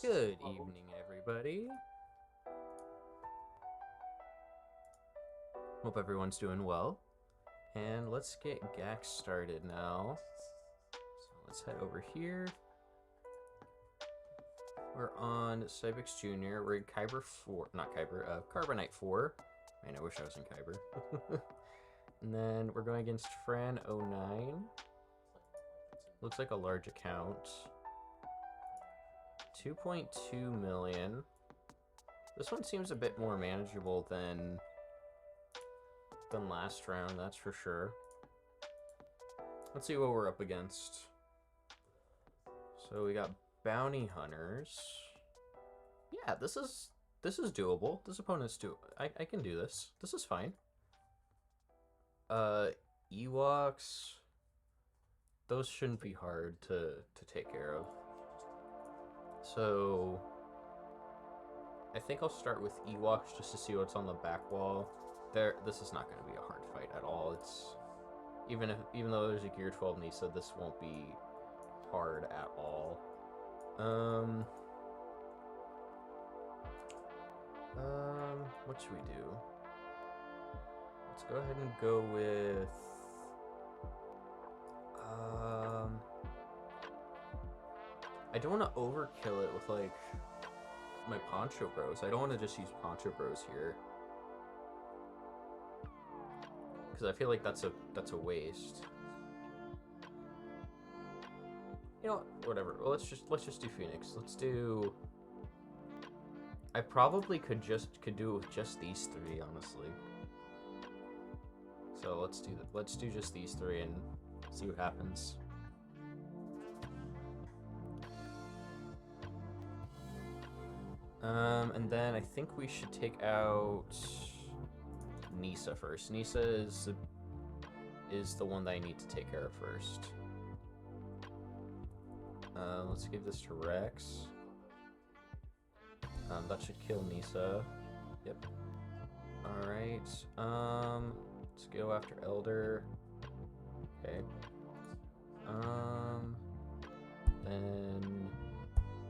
Good evening, everybody. Hope everyone's doing well. And let's get GAC started now. So let's head over here. We're on Cybex Junior. We're in Kyber 4, not Kyber, Carbonite 4. Man, I wish I was in Kyber. And then we're going against Fran09. Looks like a large account. 2.2 million. This one seems a bit more manageable than last round, that's for sure. Let's see what we're up against. So we got bounty hunters. Yeah, this is doable. This opponent's I can do this. This is fine. Ewoks. Those shouldn't be hard to take care of. So I think I'll start with Ewoks just to see what's on the back wall. This is not going to be a hard fight at all. It's even though there's a Gear 12 Nisa, this won't be hard at all. What should we do? Let's go ahead and go with I don't want to overkill it with like my Poncho Bros. I don't want to just use Poncho Bros here, because I feel like that's a waste. You know, whatever. Well, let's just do Phoenix. Let's do. I probably could do it with just these three, honestly. So let's do just these three and see what happens. And then I think we should take out Nisa first. Nisa is the one that I need to take care of first. Let's give this to Rex. That should kill Nisa. Yep. Alright. Let's go after Elder. Okay. Then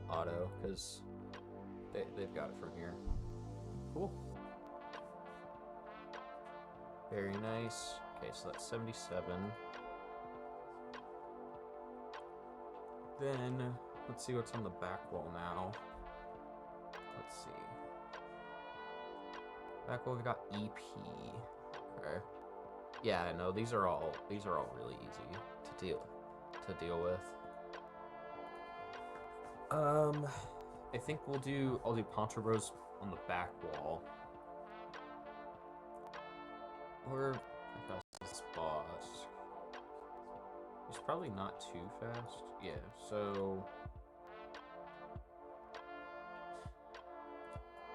Auto, because they've got it from here. Cool. Very nice. Okay, so that's 77. Then, let's see what's on the back wall now. Let's see. Back wall, we got EP. Okay. Yeah, no, these are all really easy to deal with. I think I'll do Poncho Bros on the back wall. Or if that's this boss. He's probably not too fast. Yeah, so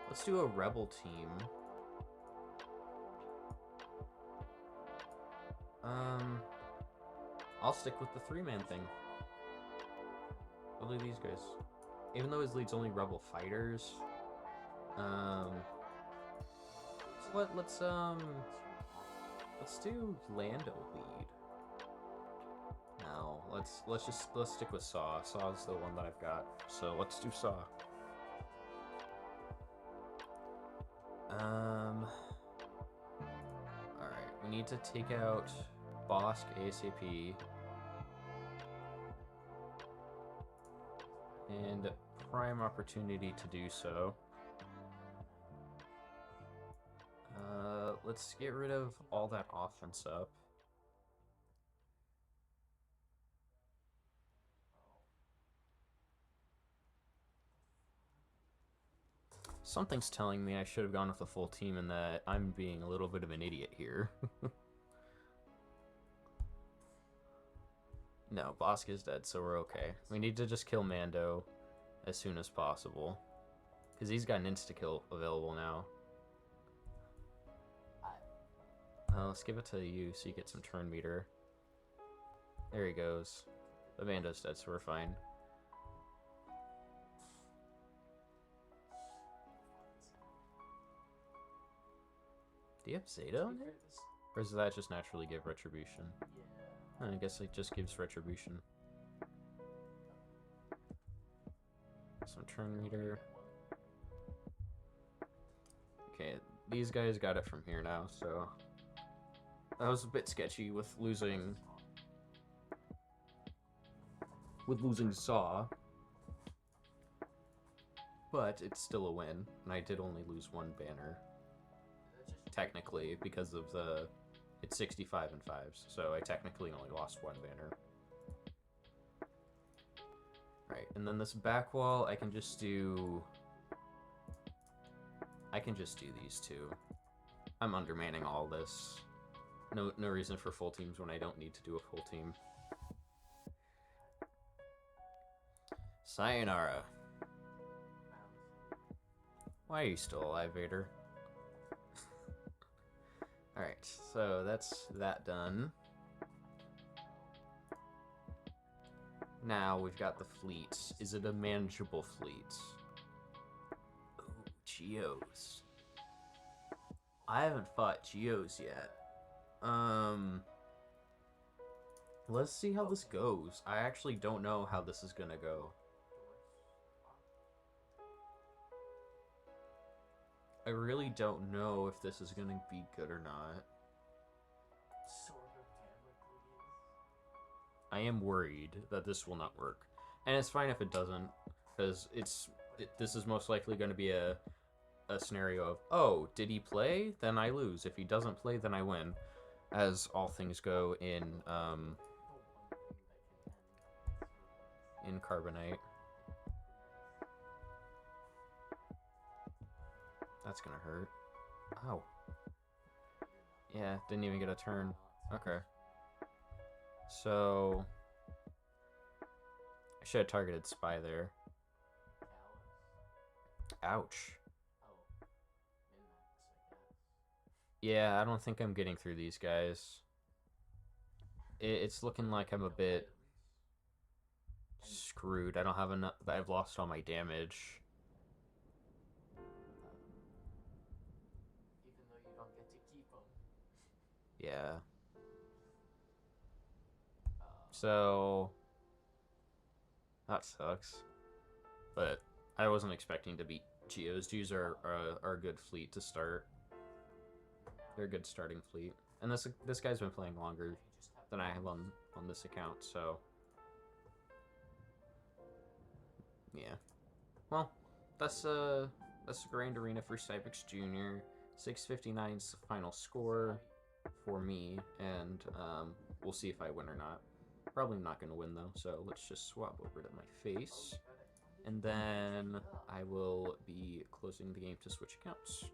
let's do a rebel team. I'll stick with the 3-man thing. I'll do these guys. Even though his lead's only rebel fighters. So let's do Lando lead. No, let's stick with Saw. Saw's the one that I've got. So let's do Saw. Alright, we need to take out Bosk ASAP. And prime opportunity to do so. Let's get rid of all that offense up. Something's telling me I should have gone with the full team and that I'm being a little bit of an idiot here. No, Bosk is dead, so we're okay. We need to just kill Mando as soon as possible, because he's got an insta-kill available now. Let's give it to you so you get some turn meter. There he goes. The Mando's dead, so we're fine. Do you have Zeta on there? Or does that just naturally give retribution? I guess it just gives retribution. Some turn meter. Okay, these guys got it from here now, so that was a bit sketchy with losing Saw, but it's still a win, and I did only lose one banner technically because of it's 65 and 5s, so I technically only lost one banner. Right, and then this back wall, I can just do these two. I'm undermanning all this. No reason for full teams when I don't need to do a full team. Sayonara. Why are you still alive, Vader? Alright, so that's that done. Now we've got the fleet. Is it a manageable fleet? Ooh, Geos. I haven't fought Geos yet. Let's see how this goes. I actually don't know how this is gonna go. I really don't know if this is gonna be good or not. I am worried that this will not work. And it's fine if it doesn't, because this is most likely going to be a scenario of, oh, did he play? Then I lose. If he doesn't play, then I win. As all things go in Carbonite. That's gonna hurt. Ow. Yeah, didn't even get a turn. Okay. So I should have targeted Spy there. Ouch. Yeah, I don't think I'm getting through these guys. It's looking like I'm a bit screwed. I don't have enough. I've lost all my damage. Even though you don't get to keep them. Yeah. So that sucks. But I wasn't expecting to beat Geos. Geos are a good fleet to start. They're a good starting fleet. And this guy's been playing longer than I have on this account, so yeah. Well, that's the Grand Arena for Cybex Jr. 659's the final score for me, and we'll see if I win or not. Probably not going to win though, so let's just swap over to my face. And then I will be closing the game to switch accounts.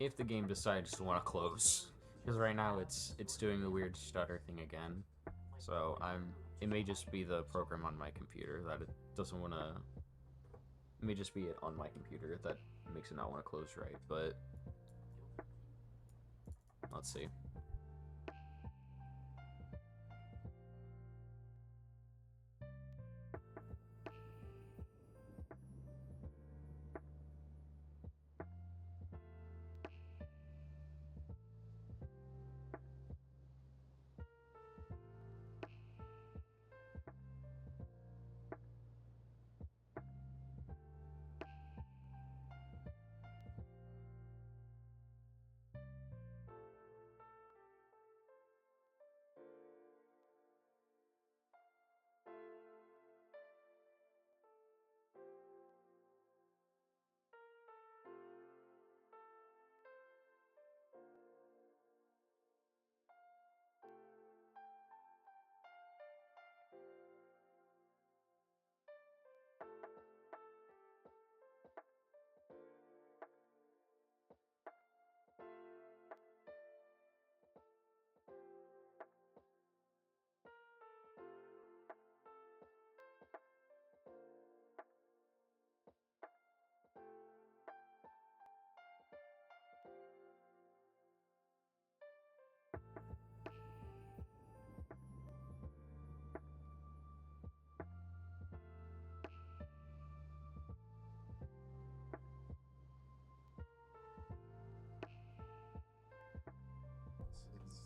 If the game decides to want to close, because right now it's doing the weird stutter thing again. So it may just be the program on my computer that it doesn't want to. It may just be it on my computer that makes it not want to close right, but let's see.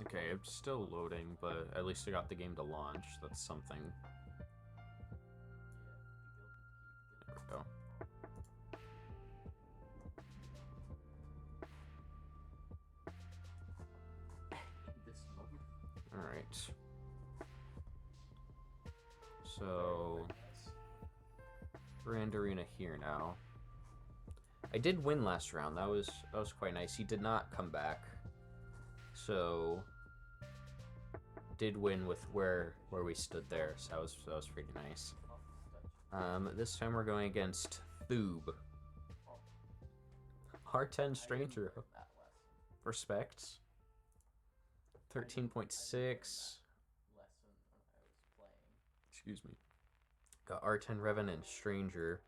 Okay, it's still loading, but at least I got the game to launch. That's something. There we go. Alright. So Grand Arena here now. I did win last round. That was quite nice. He did not come back. So did win with where we stood there. So that was pretty nice. This time we're going against Thoob. R10 Stranger. That lesson. Respects. 13.6. Lesson when I was playing. Excuse me. Got R10 Revenant Stranger.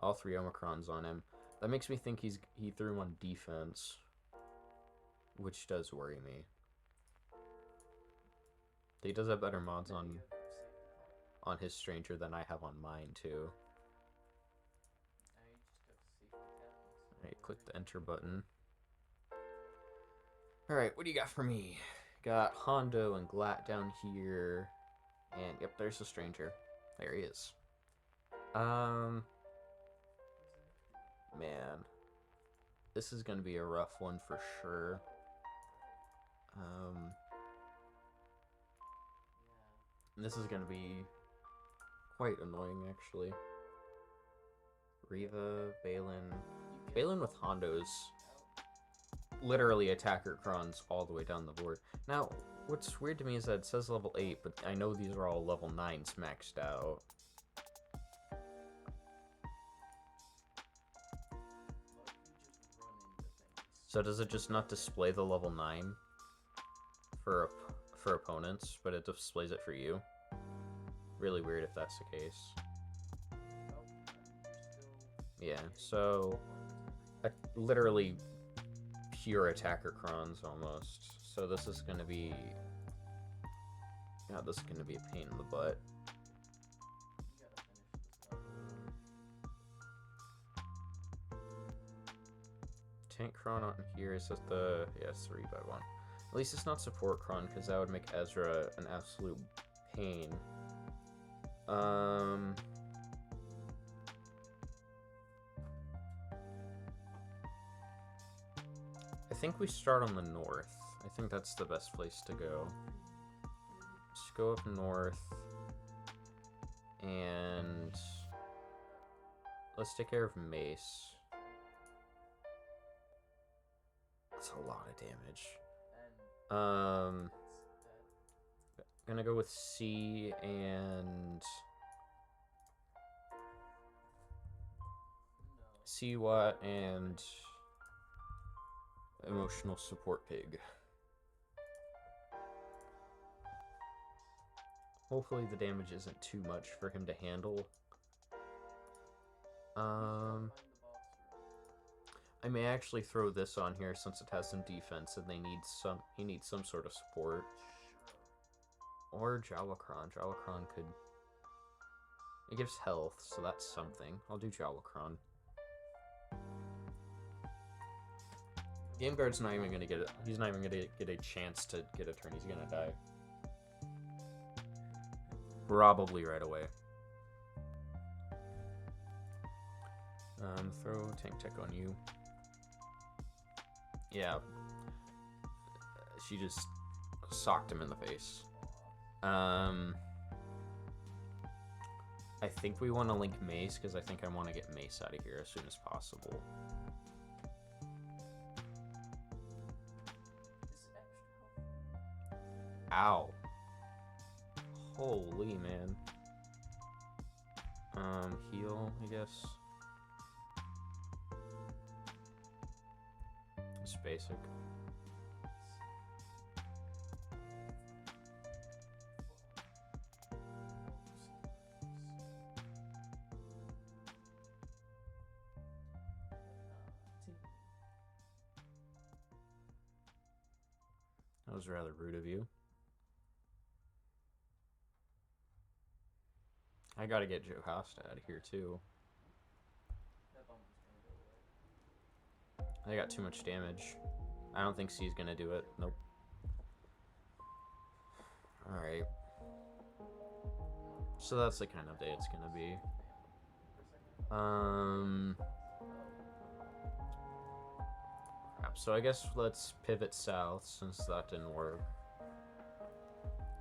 All 3 Omicrons on him. That makes me think he threw him on defense, which does worry me. He does have better mods on his Stranger than I have on mine too. Alright, click the enter button. Alright, what do you got for me? Got Hondo and Glatt down here. And yep, there's the Stranger. There he is. Man. This is gonna be a rough one for sure. This is gonna be quite annoying actually. Riva, Balin with Hondos. Literally attacker crons all the way down the board. Now, what's weird to me is that it says level 8, but I know these are all level 9s maxed out. So does it just not display the level 9 for opponents, but it displays it for you? Really weird if that's the case. Yeah, so literally pure attacker crons almost. So this is gonna be, yeah, this is gonna be a pain in the butt. Tank cron on here is just the, yeah, 3x1. At least it's not support cron, because that would make Ezra an absolute pain. I think we start on the north. I think that's the best place to go. Just go up north. And let's take care of Mace. That's a lot of damage. Gonna go with C and C-Watt and emotional support pig. Hopefully the damage isn't too much for him to handle. I may actually throw this on here since it has some defense and he needs some sort of support. Or Jawacron. Jawacron could, it gives health, so that's something. I'll do Jawacron. Game Guard's not even gonna get it. He's not even gonna get a chance to get a turn. He's gonna die. Probably right away. Throw Tank Tech on you. Yeah. She just socked him in the face. I think we want to link Mace, because I think I want to get Mace out of here as soon as possible. Ow. Holy man. Heal, I guess. It's basic. That was rather rude of you. I gotta get Joe Costa out of here too. They got too much damage. I don't think C's gonna do it. Nope. Alright. So that's the kind of day it's gonna be. Crap. So I guess let's pivot south since that didn't work.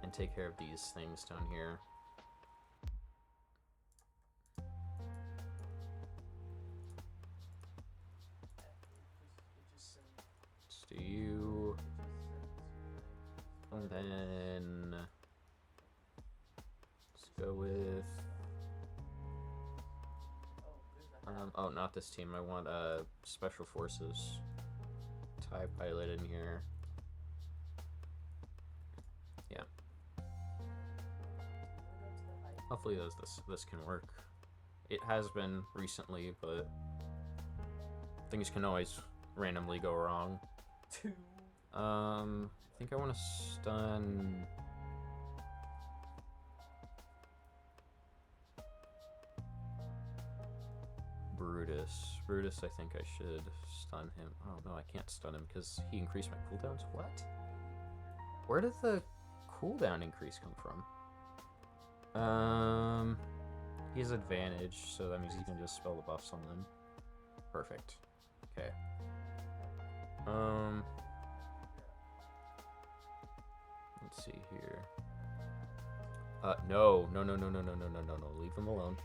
And take care of these things down here. Let's do you. And then let's go with Oh, not this team. I want Special Forces TIE pilot in here. Yeah. Hopefully this can work. It has been recently, but things can always randomly go wrong. I think I want to stun. Brutus, I think I should stun him. Oh no, I can't stun him because he increased my cooldowns. What? Where did the cooldown increase come from? He has advantage, so that means he can just spell the buffs on them. Perfect. Okay. Let's see here. No. Leave him alone.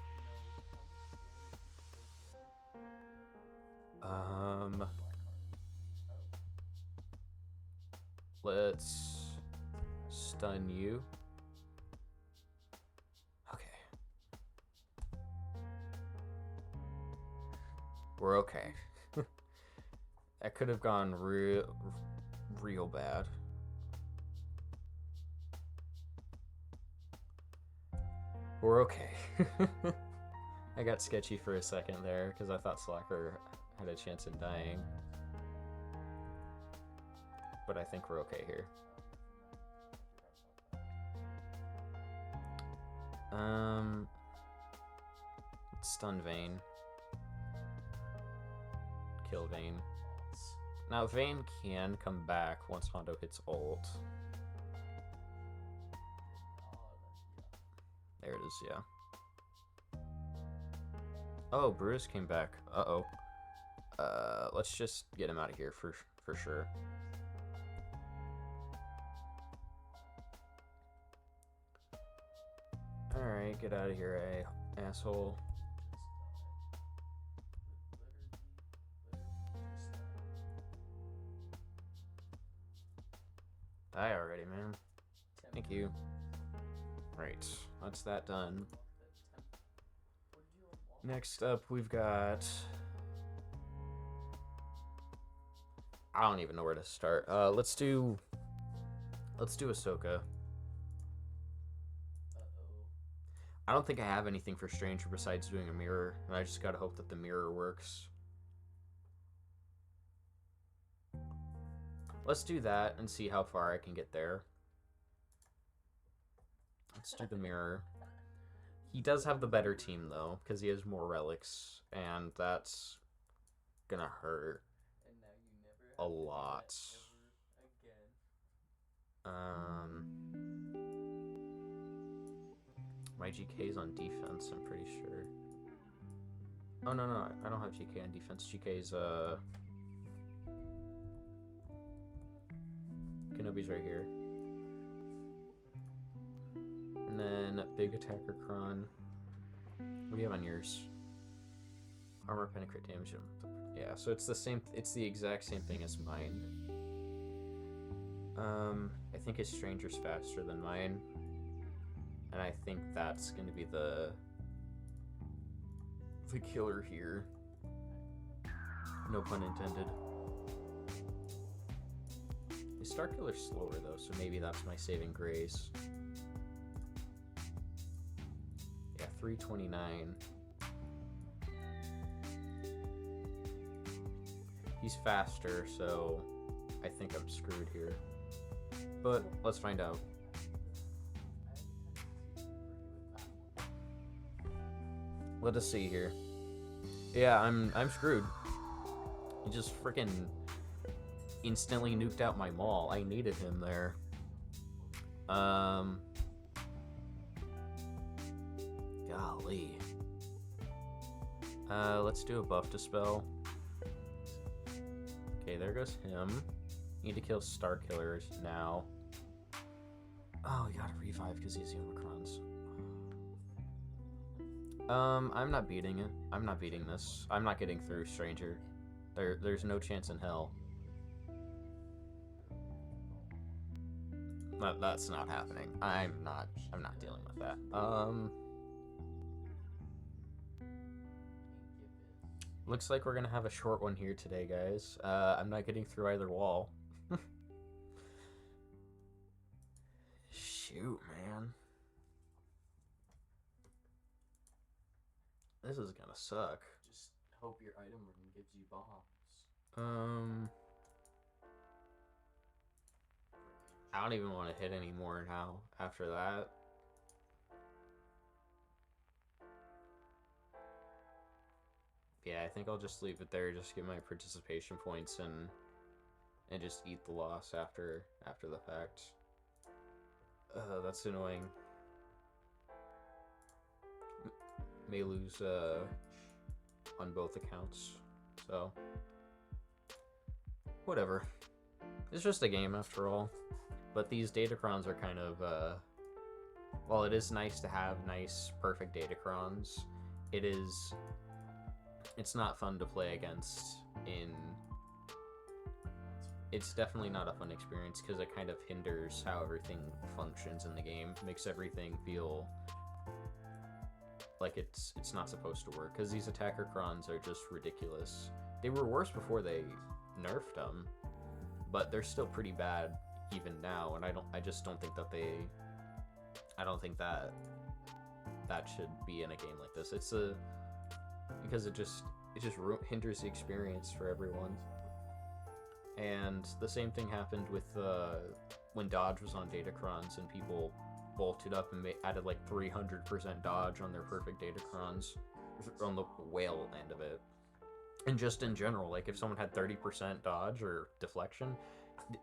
Let's stun you. Okay. We're okay. That could have gone real bad. We're okay. I got sketchy for a second there because I thought Slacker had a chance in dying. But I think we're okay here. Let's stun Vayne. Kill Vayne. Now Vayne can come back once Hondo hits ult. There it is, yeah. Oh, Brutus came back. Uh-oh. Let's just get him out of here for sure. Alright, get out of here, asshole. Die already, man. Thank you. Right, that's that done. Next up, we've got... I don't even know where to start. Let's do Ahsoka. I don't think I have anything for Stranger besides doing a mirror, and I just gotta hope that the mirror works. Let's do that and see how far I can get there. Let's do the mirror. He does have the better team, though, because he has more relics, and that's gonna hurt a lot. My GK is on defense, I'm pretty sure. Oh, no, I don't have GK on defense. GK's, Kenobi's right here. And then Big Attacker Kron. What do you have on yours? Armor, penetrate damage. Yeah, so it's the same. It's the exact same thing as mine. I think his Stranger's faster than mine, and I think that's gonna be the killer here. No pun intended. His Star Killer's slower though, so maybe that's my saving grace. Yeah, 329. He's faster, so I think I'm screwed here. But let's find out. Let us see here. Yeah, I'm screwed. He just freaking instantly nuked out my maul. I needed him there. Golly. Let's do a buff dispel. Okay, there goes him. Need to kill Star Killers now. Oh, you gotta revive because he's the Omicrons. I'm not beating it. I'm not beating this. I'm not getting through Stranger. There's no chance in hell. That's not happening. I'm not dealing with that. Looks like we're gonna have a short one here today, guys. I'm not getting through either wall. Shoot, man. This is gonna suck. Just hope your item room gives you bombs. I don't even want to hit anymore now after that. Yeah, I think I'll just leave it there, just get my participation points and just eat the loss after the fact. That's annoying. May lose on both accounts, so whatever. It's just a game after all. But these datacrons are kind of while it is nice to have nice perfect datacrons, it's not fun to play against it's definitely not a fun experience because it kind of hinders how everything functions in the game, makes everything feel like it's not supposed to work, because these attacker crons are just ridiculous. They were worse before they nerfed them, but they're still pretty bad even now, and I just don't think that that should be in a game like this. Because it just hinders the experience for everyone. And the same thing happened with when dodge was on datacrons and people bolted up and added like 300% dodge on their perfect datacrons on the whale end of it. And just in general, like if someone had 30% dodge or deflection,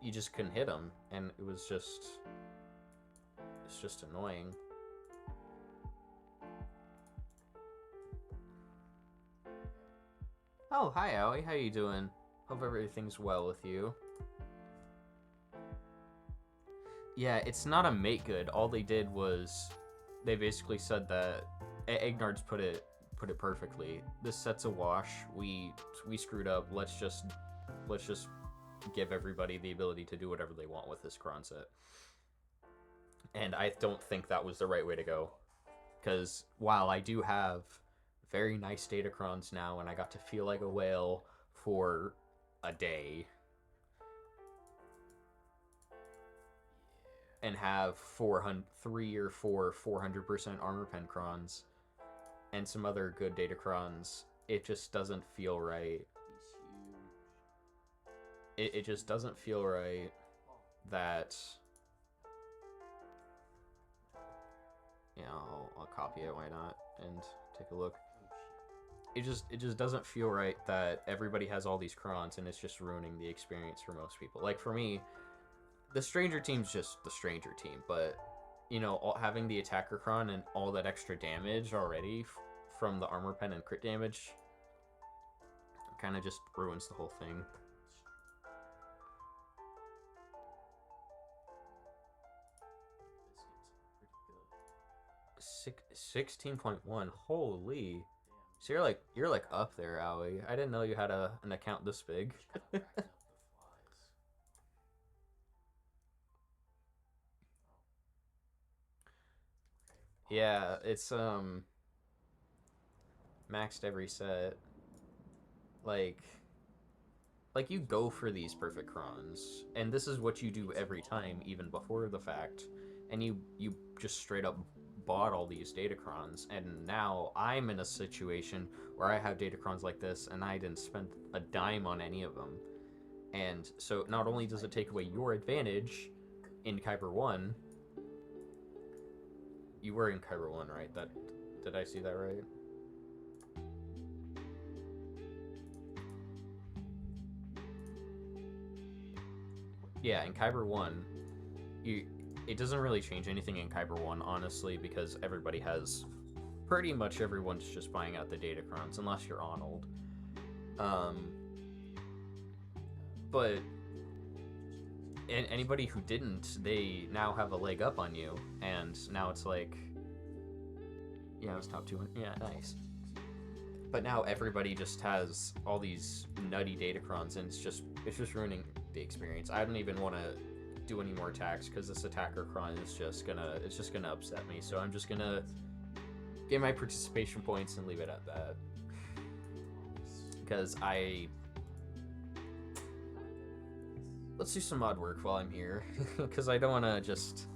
you just couldn't hit them, and it's just annoying. Oh, hi Aoi, how you doing? Hope everything's well with you. Yeah, it's not a make good. All they did was they basically said that Egnard's put it perfectly. This set's a wash. We screwed up. Let's just give everybody the ability to do whatever they want with this cron set. And I don't think that was the right way to go. Because while I do have very nice datacrons now, and I got to feel like a whale for a day, and have 3 or 4 400% armor pen crons, and some other good datacrons, it just doesn't feel right. It just doesn't feel right that... Yeah, I'll copy it, why not, and take a look. It just doesn't feel right that everybody has all these crons and it's just ruining the experience for most people. Like for me, the Stranger Team's just the Stranger Team, but you know, having the attacker cron and all that extra damage already from the armor pen and crit damage kind of just ruins the whole thing. 16.1, holy. So you're like up there, Aoi. I didn't know you had an account this big. Yeah, it's maxed every set. Like you go for these perfect crons, and this is what you do every time, even before the fact, and you just straight up bought all these datacrons, and now I'm in a situation where I have datacrons like this and I didn't spend a dime on any of them. And so not only does it take away your advantage in Kyber 1, you were in Kyber 1, right? Did I see that right? Yeah, in Kyber 1, it doesn't really change anything in Kyber 1, honestly, because pretty much everyone's just buying out the datacrons, unless you're Arnold. But anybody who didn't, they now have a leg up on you, and now it's like, yeah, I was top 200. Yeah, nice. But now everybody just has all these nutty datacrons, and it's just ruining the experience. I don't even want to do any more attacks because this attacker cron is just gonna upset me. So I'm just gonna get my participation points and leave it at that. because let's do some mod work while I'm here, because I don't want to just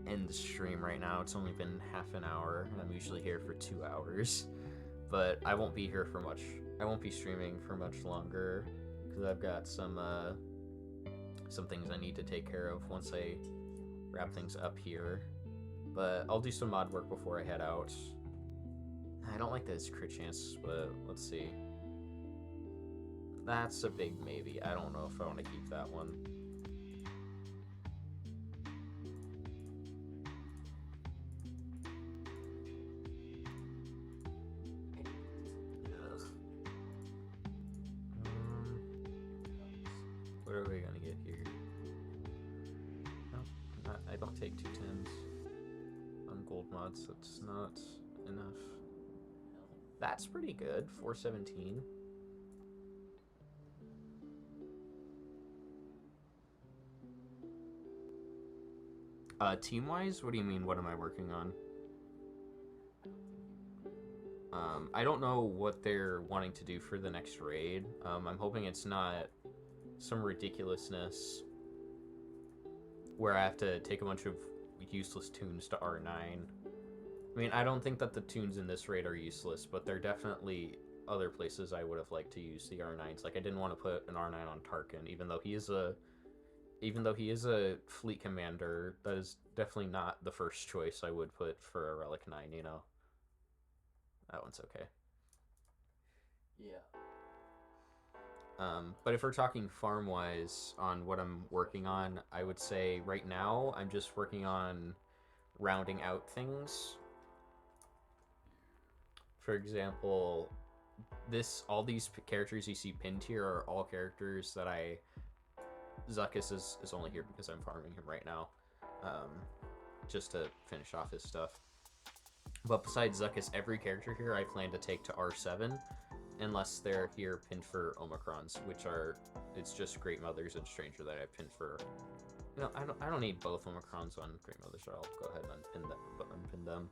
end the stream right now. It's only been half an hour, and I'm usually here for 2 hours, but I won't be here for much. I won't be streaming for much longer, because I've got some things I need to take care of once I wrap things up here. But I'll do some mod work before I head out. I don't like this crit chance, but let's see. That's a big maybe. I don't know if I want to keep that one. What are we gonna get here? No, I don't take 210s on gold mods. That's not enough. That's pretty good. 417. Team-wise, what do you mean? What am I working on? I don't know what they're wanting to do for the next raid. I'm hoping it's not some ridiculousness where I have to take a bunch of useless tunes to R9. I mean, I don't think that the tunes in this raid are useless, but they're definitely other places I would have liked to use the R9s. Like, I didn't want to put an R9 on Tarkin, even though he is a fleet commander. That is definitely not the first choice I would put for a Relic 9, you know? That one's okay. Yeah. But if we're talking farm-wise on what I'm working on, I would say right now I'm just working on rounding out things. For example, all these characters you see pinned here are all characters that Zuckuss is only here because I'm farming him right now, just to finish off his stuff. But besides Zuckuss, every character here I plan to take to R7, unless they're here pinned for Omicrons, it's just Great Mothers and Stranger that I pinned for. No, I don't need both Omicrons on Great Mothers, so I'll go ahead and unpin them.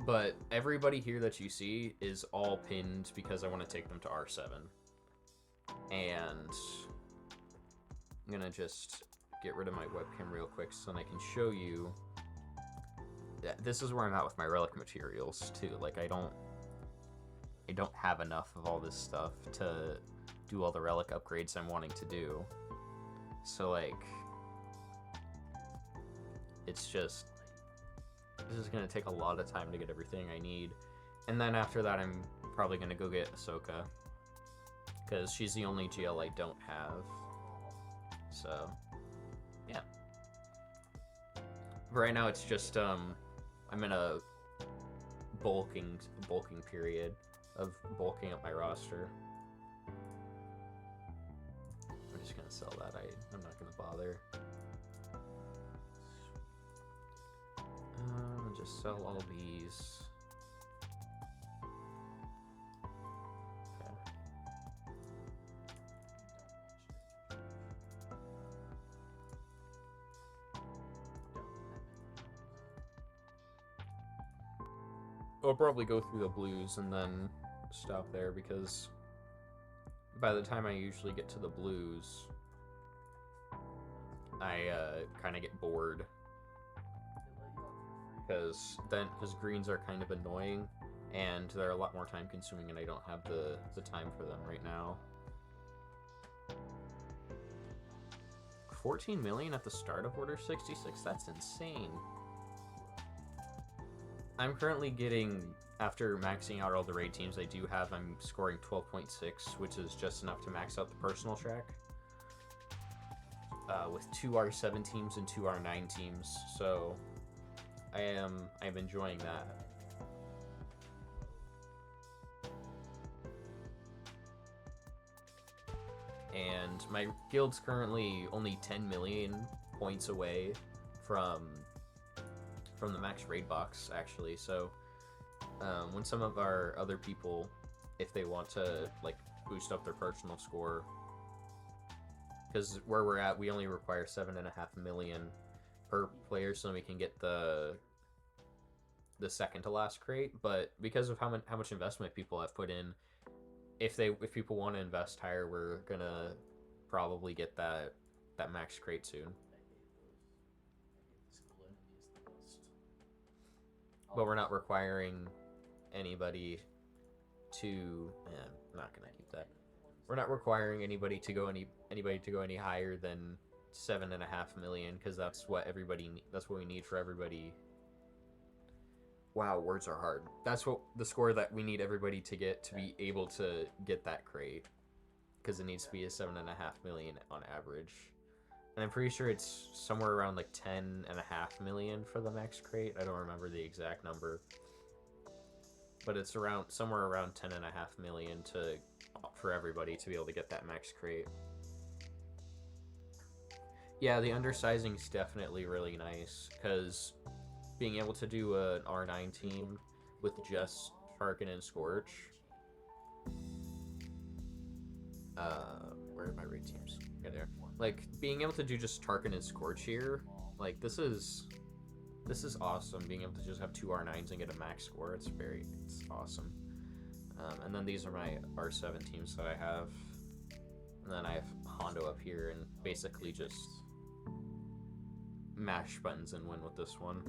But everybody here that you see is all pinned because I want to take them to R7. And I'm gonna just get rid of my webcam real quick so I can show you. This is where I'm at with my relic materials too. Like, I don't have enough of all this stuff to do all the relic upgrades I'm wanting to do. So like, it's just, this is gonna take a lot of time to get everything I need. And then after that, I'm probably gonna go get Ahsoka, because she's the only GL I don't have. So, yeah. Right now it's just, I'm in a bulking period of bulking up my roster. I'm just gonna sell that. I'm not gonna bother. Just sell all these. Okay. I'll probably go through the blues and then stop there, because by the time I usually get to the blues, I kind of get bored. Because greens are kind of annoying, and they're a lot more time consuming, and I don't have the time for them right now. 14 million at the start of Order 66? That's insane. I'm currently getting, after maxing out all the raid teams I do have, I'm scoring 12.6, which is just enough to max out the personal track. With 2 R7 teams and 2 R9 teams, so I'm enjoying that. And my guild's currently only 10 million points away from the max raid box, actually. So when some of our other people, if they want to like boost up their personal score, because where we're at, we only require 7.5 million per player, so we can get the the second to last crate, but because of how much investment people have put in, if people want to invest higher, we're gonna probably get that max crate soon. I hate the school enemies the most. But we're not requiring anybody to. I'm not gonna keep that. We're not requiring anybody to go any higher than 7.5 million, because that's what we need for everybody. Wow, words are hard. That's what the score that we need everybody to get to be able to get that crate, because it needs to be a 7.5 million on average. And I'm pretty sure it's somewhere around like 10.5 million for the max crate. I don't remember the exact number, but it's somewhere around 10.5 million for everybody to be able to get that max crate. Yeah, the undersizing is definitely really nice, because being able to do an R9 team with just Tarkin and Scorch. Where are my raid teams? Yeah, there. Like, being able to do just Tarkin and Scorch here, like, this is awesome. Being able to just have 2 R9s and get a max score, it's awesome. And then these are my R7 teams that I have. And then I have Hondo up here, and basically just mash buttons and win with this one.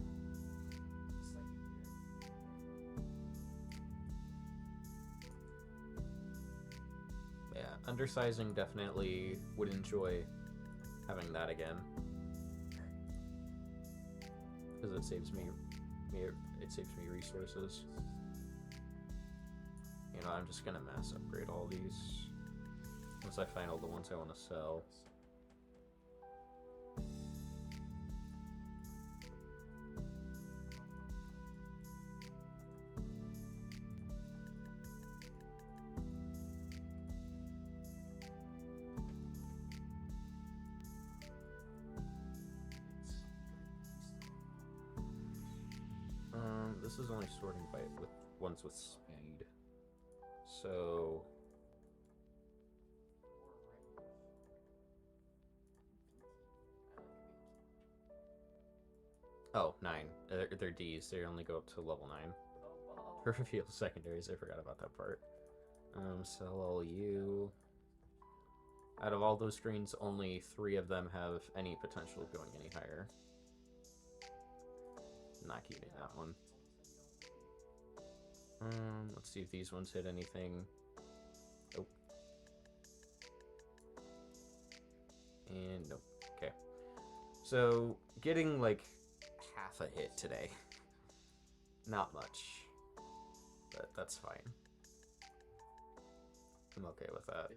Yeah, undersizing definitely would enjoy having that again, because it saves me resources. You know, I'm just gonna mass upgrade all these once I find all the ones I want to sell. This is only sorting by with ones with speed. So oh, 9. They're D's. They only go up to level 9. For reveal secondaries, I forgot about that part. Sell all you. Out of all those screens, only 3 of them have any potential of going any higher. Not keeping that one. Let's see if these ones hit anything. Nope. And nope. Okay. So, getting like half a hit today. Not much. But that's fine. I'm okay with that.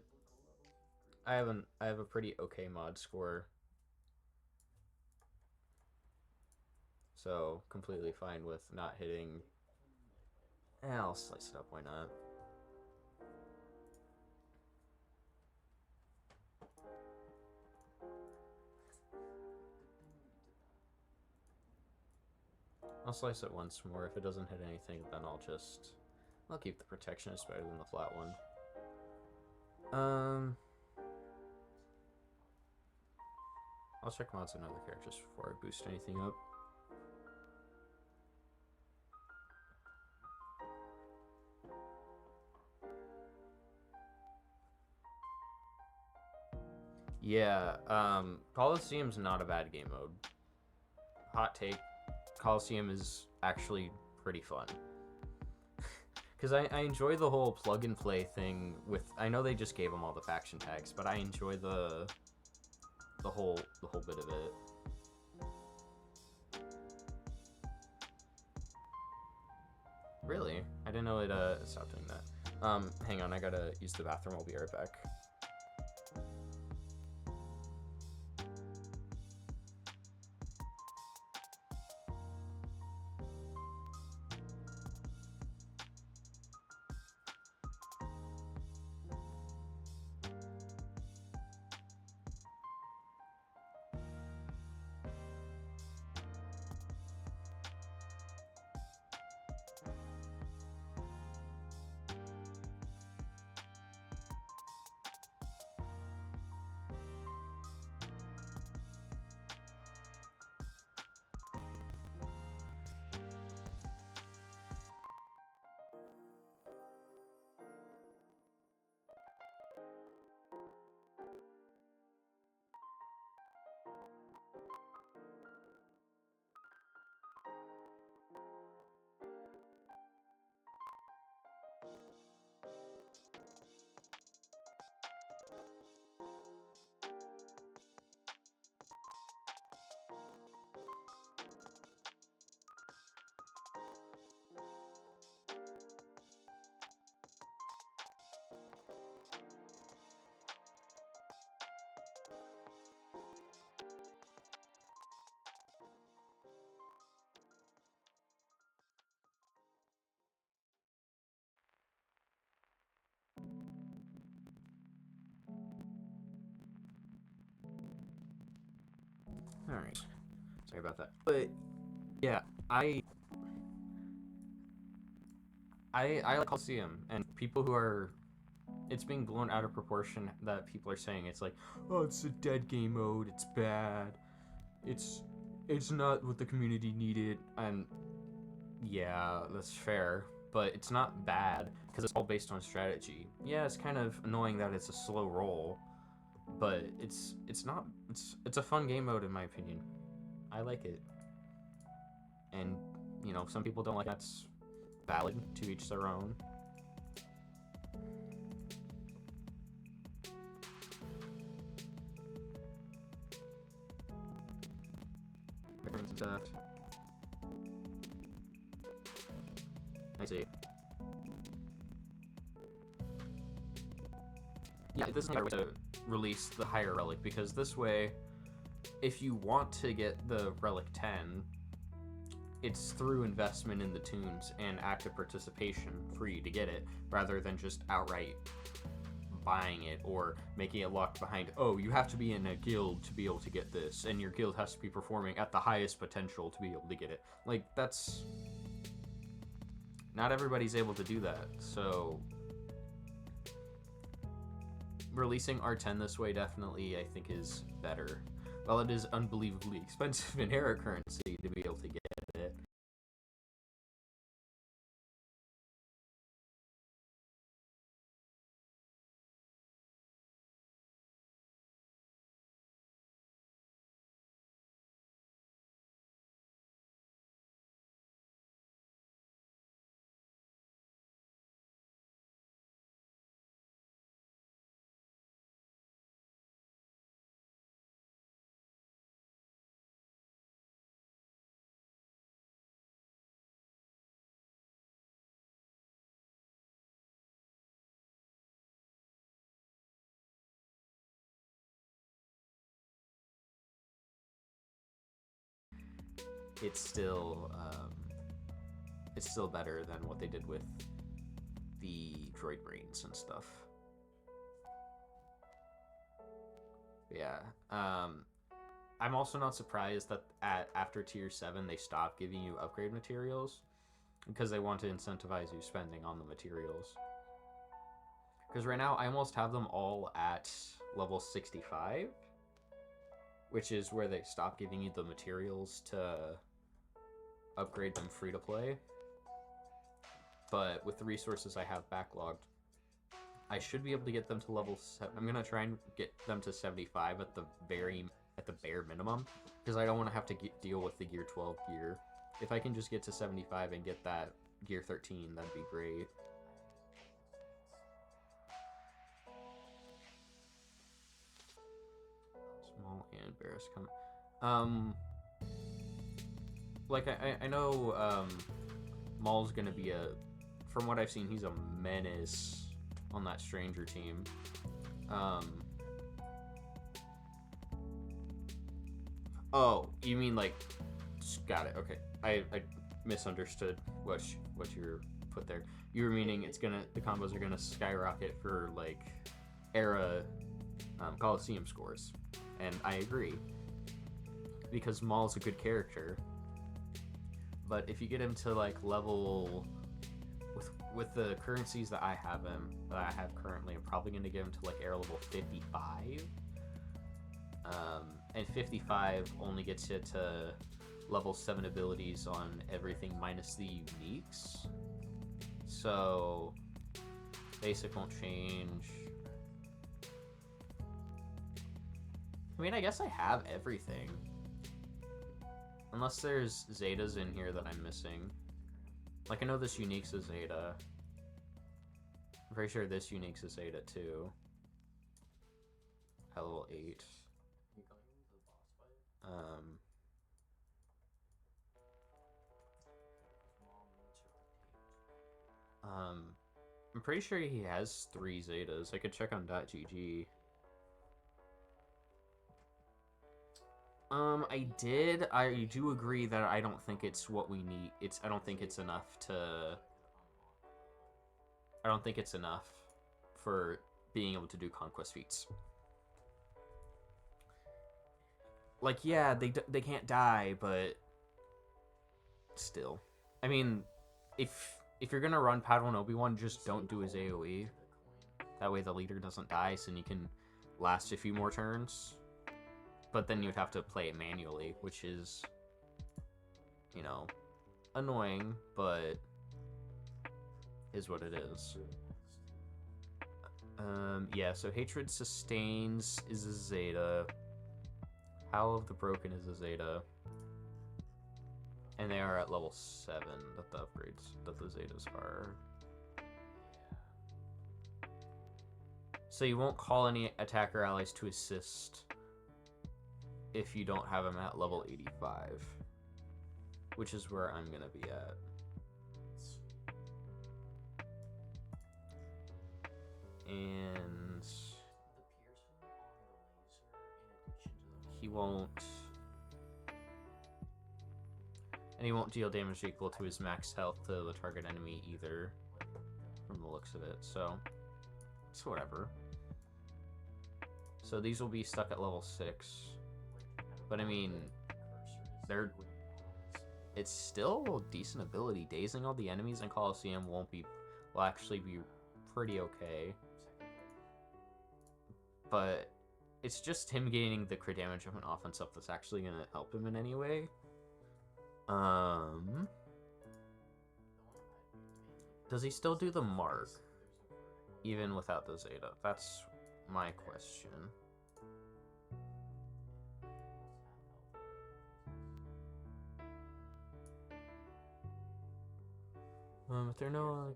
I have a pretty okay mod score. So, completely fine with not hitting. I'll slice it up, why not? I'll slice it once more. If it doesn't hit anything, then I'll keep the protection. It's better than the flat one. I'll check mods on other characters before I boost anything up. Yeah, Coliseum's not a bad game mode. Hot take, Coliseum is actually pretty fun. Because I enjoy the whole plug and play thing with, I know they just gave them all the faction tags, but I enjoy the whole bit of it. Really? I didn't know it stopped doing that. Hang on, I gotta use the bathroom, I'll be right back. Alright. Sorry about that. But, yeah, I like Coliseum, and people who are... It's being blown out of proportion that people are saying it's like, oh, it's a dead game mode, it's bad, it's not what the community needed, and yeah, that's fair, but it's not bad, because it's all based on strategy. Yeah, it's kind of annoying that it's a slow roll, but it's a fun game mode in my opinion. I like it. And, you know, some people don't like that's valid, to each their own. I see. Yeah, this is another way to release the higher relic, because this way, if you want to get the relic 10, it's through investment in the tunes and active participation for you to get it, rather than just outright buying it or making it locked behind, oh, you have to be in a guild to be able to get this, and your guild has to be performing at the highest potential to be able to get it. Like, that's... Not everybody's able to do that, so... Releasing R10 this way definitely, I think, is better. While it is unbelievably expensive in Hera currency to be able to get it. It's still better than what they did with the droid brains and stuff. Yeah. I'm also not surprised that after tier 7 they stopped giving you upgrade materials, because they want to incentivize you spending on the materials. Because right now I almost have them all at level 65, which is where they stop giving you the materials to upgrade them free to play. But with the resources I have backlogged, I should be able to get them to level 7. I'm gonna try and get them to 75 at the bare minimum, because I don't want to have to deal with the gear 12 gear. If I can just get to 75 and get that gear 13, that'd be great. Small and Barris come. Like I know Maul's gonna be from what I've seen, he's a menace on that Stranger team. Oh, you mean like... Got it, okay. I misunderstood what you put there. You were meaning the combos are gonna skyrocket for, like, era Coliseum scores. And I agree. Because Maul's a good character. But if you get him to, like, level... With the currencies that I have currently, I'm probably going to get him to, like, era level 55. And 55 only gets you to level 7 abilities on everything minus the uniques. So, basic won't change. I mean, I guess I have everything. Unless there's Zetas in here that I'm missing. Like, I know this unique's a Zeta. I'm pretty sure this unique's a Zeta, too. At level 8. You going into the boss fight? I'm pretty sure he has 3 Zetas. I could check on .gg. I did. I do agree that I don't think it's what we need. I don't think it's enough to... I don't think it's enough for being able to do conquest feats. like, yeah, they can't die, but still. I mean, if you're gonna run Padawan Obi-Wan, just don't do his AoE. That way the leader doesn't die, so you can last a few more turns. But then you'd have to play it manually, which is, you know, annoying, but is what it is. Yeah, so Hatred Sustains is a Zeta. Howl of the Broken is a Zeta. And they are at level 7 that the upgrades, that the Zetas are. So you won't call any attacker allies to assist if you don't have them at level 85. Which is where I'm gonna be at. And he won't... And he won't deal damage equal to his max health to the target enemy either, from the looks of it, so it's whatever. So these will be stuck at level 6. But I mean, it's still decent ability. Dazing all the enemies in Coliseum will actually be pretty okay. But it's just him gaining the crit damage of an offense up that's actually going to help him in any way. Does he still do the mark even without the Zeta? That's my question. If there are no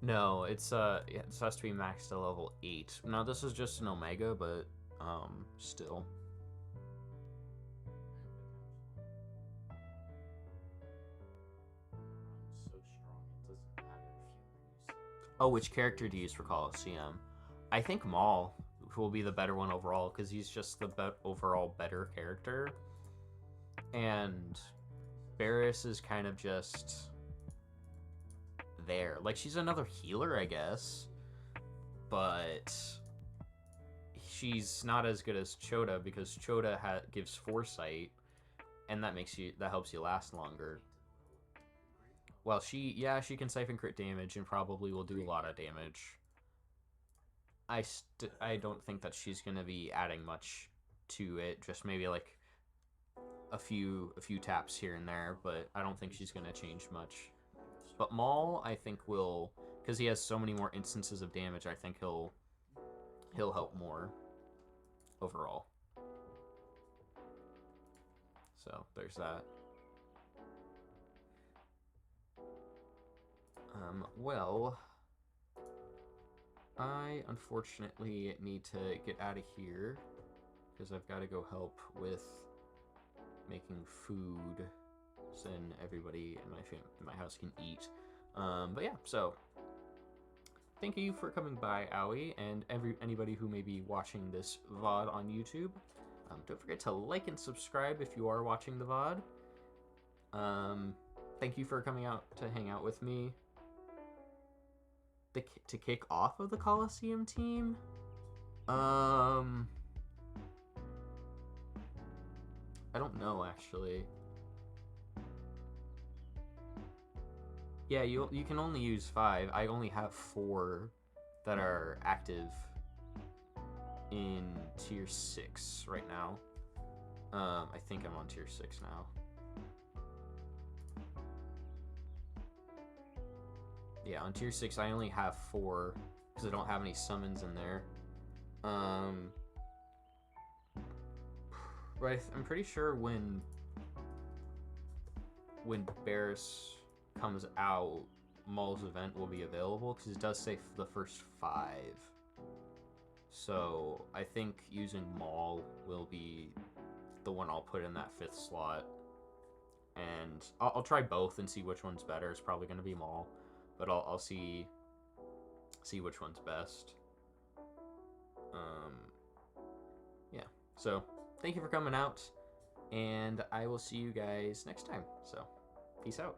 no, it's yeah, this has to be maxed to level 8. Now this is just an Omega, but still. Oh, which character do you use for Coliseum? I think Maul will be the better one overall, because he's just the overall better character. And Barris is kind of just there. Like, she's another healer, I guess. But she's not as good as Chota, because Chota gives foresight, and that helps you last longer. Well, she can siphon crit damage and probably will do a lot of damage. I don't think that she's gonna be adding much to it. Just maybe like a few taps here and there, but I don't think she's gonna change much. But Maul, I think will, because he has so many more instances of damage. I think he'll help more overall. So there's that. Well, I unfortunately need to get out of here because I've got to go help with making food so then everybody in my house can eat. But yeah, so thank you for coming by, Owie, and anybody who may be watching this VOD on YouTube. Don't forget to like and subscribe if you are watching the VOD. Thank you for coming out to hang out with me. To kick off of the Coliseum team? I don't know, actually. Yeah, you can only use 5. I only have 4 that are active in tier 6 right now. I think I'm on tier 6 now. Yeah, on tier 6 I only have 4 because I don't have any summons in there. But I'm pretty sure when Barris comes out, Maul's event will be available because it does say the first 5. So I think using Maul will be the one I'll put in that 5th slot. And I'll try both and see which one's better. It's probably going to be Maul. But I'll see which one's best. Yeah. So thank you for coming out, and I will see you guys next time. So peace out.